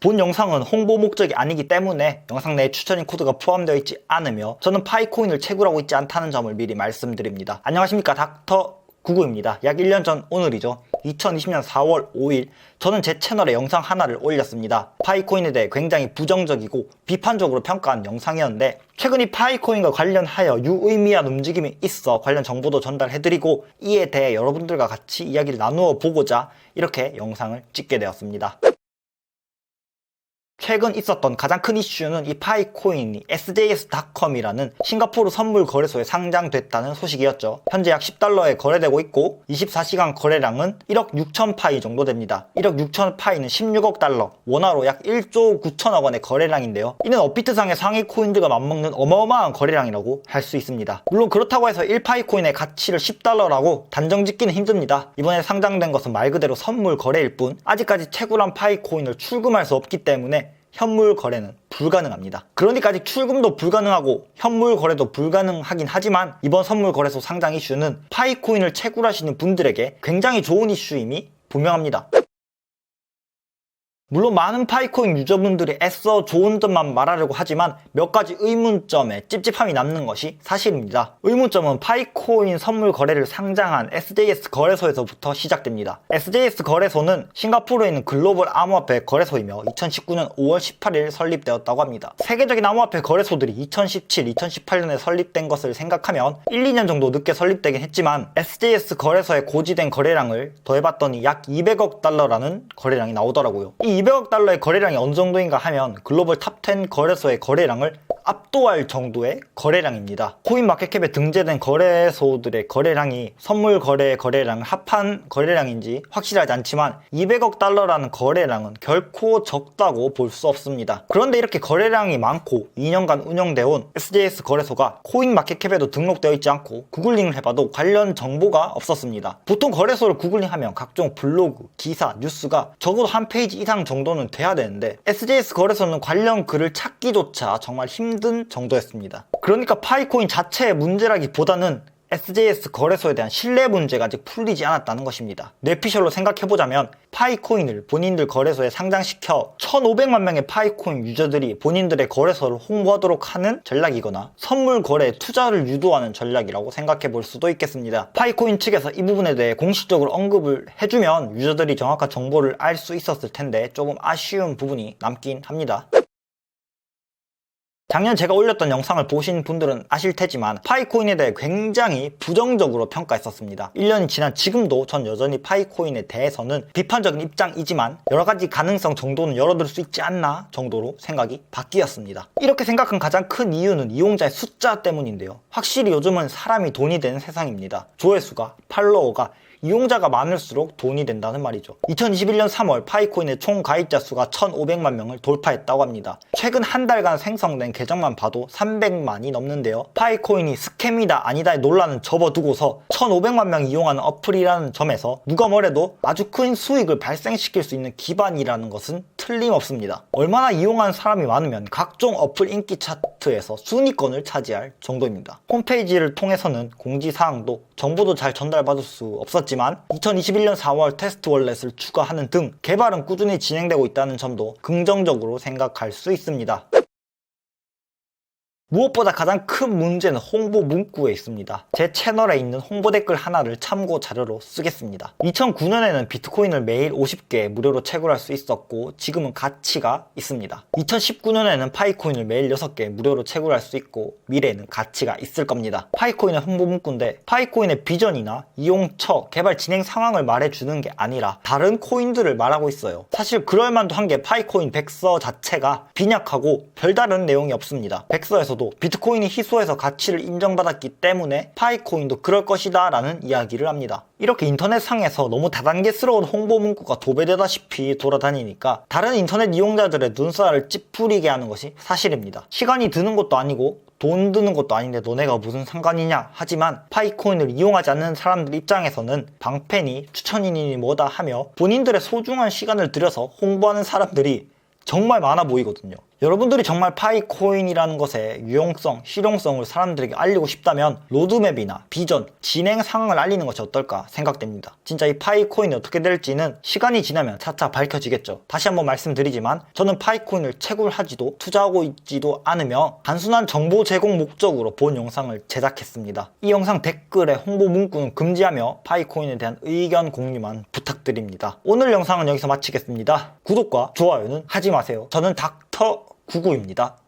본 영상은 홍보 목적이 아니기 때문에 영상 내에 추천인 코드가 포함되어 있지 않으며 저는 파이코인을 채굴하고 있지 않다는 점을 미리 말씀드립니다. 안녕하십니까, 닥터 구구입니다. 약 1년 전 오늘이죠. 2020년 4월 5일 저는 제 채널에 영상 하나를 올렸습니다. 파이코인에 대해 굉장히 부정적이고 비판적으로 평가한 영상이었는데, 최근 이 파이코인과 관련하여 유의미한 움직임이 있어 관련 정보도 전달해드리고 이에 대해 여러분들과 같이 이야기를 나누어 보고자 이렇게 영상을 찍게 되었습니다. 최근 있었던 가장 큰 이슈는 이 파이코인이 sjs.com이라는 싱가포르 선물 거래소에 상장됐다는 소식이었죠. 현재 약 $10에 거래되고 있고 24시간 거래량은 1억 6천 파이 정도 됩니다. 1억 6천 파이는 16억 달러, 원화로 약 1조 9천억 원의 거래량인데요. 이는 업비트상의 상위 코인들과 맞먹는 어마어마한 거래량이라고 할 수 있습니다. 물론 그렇다고 해서 1파이코인의 가치를 $10라고 단정 짓기는 힘듭니다. 이번에 상장된 것은 말 그대로 선물 거래일 뿐 아직까지 채굴한 파이코인을 출금할 수 없기 때문에 현물 거래는 불가능합니다. 그러니까 아직 출금도 불가능하고 현물 거래도 불가능하긴 하지만 이번 선물 거래소 상장 이슈는 파이코인을 채굴하시는 분들에게 굉장히 좋은 이슈임이 분명합니다. 물론 많은 파이코인 유저분들이 애써 좋은 점만 말하려고 하지만 몇 가지 의문점에 찝찝함이 남는 것이 사실입니다. 의문점은 파이코인 선물 거래를 상장한 sjs 거래소에서부터 시작됩니다. sjs 거래소는 싱가포르에 있는 글로벌 암호화폐 거래소이며 2019년 5월 18일 설립되었다고 합니다. 세계적인 암호화폐 거래소들이 2017, 2018년에 설립된 것을 생각하면 1, 2년 정도 늦게 설립되긴 했지만 sjs 거래소에 고지된 거래량을 더해봤더니 약 200억 달러라는 거래량이 나오더라고요. 이 200억 달러의 거래량이 어느 정도인가 하면 글로벌 탑10 거래소의 거래량을 압도할 정도의 거래량입니다. 코인마켓캡에 등재된 거래소들의 거래량이 선물 거래의 거래량을 합한 거래량인지 확실하지 않지만 200억 달러라는 거래량은 결코 적다고 볼 수 없습니다. 그런데 이렇게 거래량이 많고 2년간 운영되어 온 sjs 거래소가 코인마켓캡에도 등록되어 있지 않고 구글링을 해봐도 관련 정보가 없었습니다. 보통 거래소를 구글링하면 각종 블로그, 기사, 뉴스가 적어도 한 페이지 이상 정도는 돼야 되는데 sjs 거래소는 관련 글을 찾기조차 정말 힘든 정도였습니다. 그러니까 파이코인 자체의 문제라기보다는 sjs 거래소에 대한 신뢰 문제가 아직 풀리지 않았다는 것입니다. 뇌피셜로 생각해보자면 파이코인을 본인들 거래소에 상장시켜 1500만 명의 파이코인 유저들이 본인들의 거래소를 홍보하도록 하는 전략이거나 선물 거래에 투자를 유도하는 전략이라고 생각해볼 수도 있겠습니다. 파이코인 측에서 이 부분에 대해 공식적으로 언급을 해주면 유저들이 정확한 정보를 알 수 있었을 텐데 조금 아쉬운 부분이 남긴 합니다. 작년 제가 올렸던 영상을 보신 분들은 아실 테지만 파이코인에 대해 굉장히 부정적으로 평가했었습니다. 1년이 지난 지금도 전 여전히 파이코인에 대해서는 비판적인 입장이지만 여러가지 가능성 정도는 열어둘 수 있지 않나 정도로 생각이 바뀌었습니다. 이렇게 생각한 가장 큰 이유는 이용자의 숫자 때문인데요. 확실히 요즘은 사람이 돈이 되는 세상입니다. 조회수가, 팔로워가, 이용자가 많을수록 돈이 된다는 말이죠. 2021년 3월 파이코인의 총 가입자 수가 1,500만 명을 돌파했다고 합니다. 최근 한 달간 생성된 계정만 봐도 300만이 넘는데요. 파이코인이 스캠이다 아니다의 논란은 접어두고서 1,500만 명이 이용하는 어플이라는 점에서 누가 뭐래도 아주 큰 수익을 발생시킬 수 있는 기반이라는 것은 틀림없습니다. 얼마나 이용하는 사람이 많으면 각종 어플 인기 차트에서 순위권을 차지할 정도입니다. 홈페이지를 통해서는 공지사항도 정보도 잘 전달받을 수 없었지만 2021년 4월 테스트 월렛을 추가하는 등 개발은 꾸준히 진행되고 있다는 점도 긍정적으로 생각할 수 있습니다. 무엇보다 가장 큰 문제는 홍보 문구에 있습니다. 제 채널에 있는 홍보 댓글 하나를 참고 자료로 쓰겠습니다. 2009년에는 비트코인을 매일 50개 무료로 채굴할 수 있었고 지금은 가치가 있습니다. 2019년에는 파이코인을 매일 6개 무료로 채굴할 수 있고 미래에는 가치가 있을 겁니다. 파이코인의 홍보 문구인데 파이코인의 비전이나 이용처, 개발 진행 상황을 말해주는 게 아니라 다른 코인들을 말하고 있어요. 사실 그럴만도 한 게 파이코인 백서 자체가 빈약하고 별다른 내용이 없습니다. 백서에서 비트코인이 희소해서 가치를 인정받았기 때문에 파이코인도 그럴 것이다 라는 이야기를 합니다. 이렇게 인터넷상에서 너무 다단계스러운 홍보 문구가 도배되다시피 돌아다니니까 다른 인터넷 이용자들의 눈살을 찌푸리게 하는 것이 사실입니다. 시간이 드는 것도 아니고 돈 드는 것도 아닌데 너네가 무슨 상관이냐 하지만 파이코인을 이용하지 않는 사람들 입장에서는 방패니 추천인이 뭐다 하며 본인들의 소중한 시간을 들여서 홍보하는 사람들이 정말 많아 보이거든요. 여러분들이 정말 파이코인이라는 것의 유용성, 실용성을 사람들에게 알리고 싶다면 로드맵이나 비전, 진행 상황을 알리는 것이 어떨까 생각됩니다. 진짜 이 파이코인이 어떻게 될지는 시간이 지나면 차차 밝혀지겠죠. 다시 한번 말씀드리지만 저는 파이코인을 채굴하지도 투자하고 있지도 않으며 단순한 정보 제공 목적으로 본 영상을 제작했습니다. 이 영상 댓글에 홍보 문구는 금지하며 파이코인에 대한 의견 공유만 부탁드립니다. 오늘 영상은 여기서 마치겠습니다. 구독과 좋아요는 하지 마세요. 저는 닥터99입니다.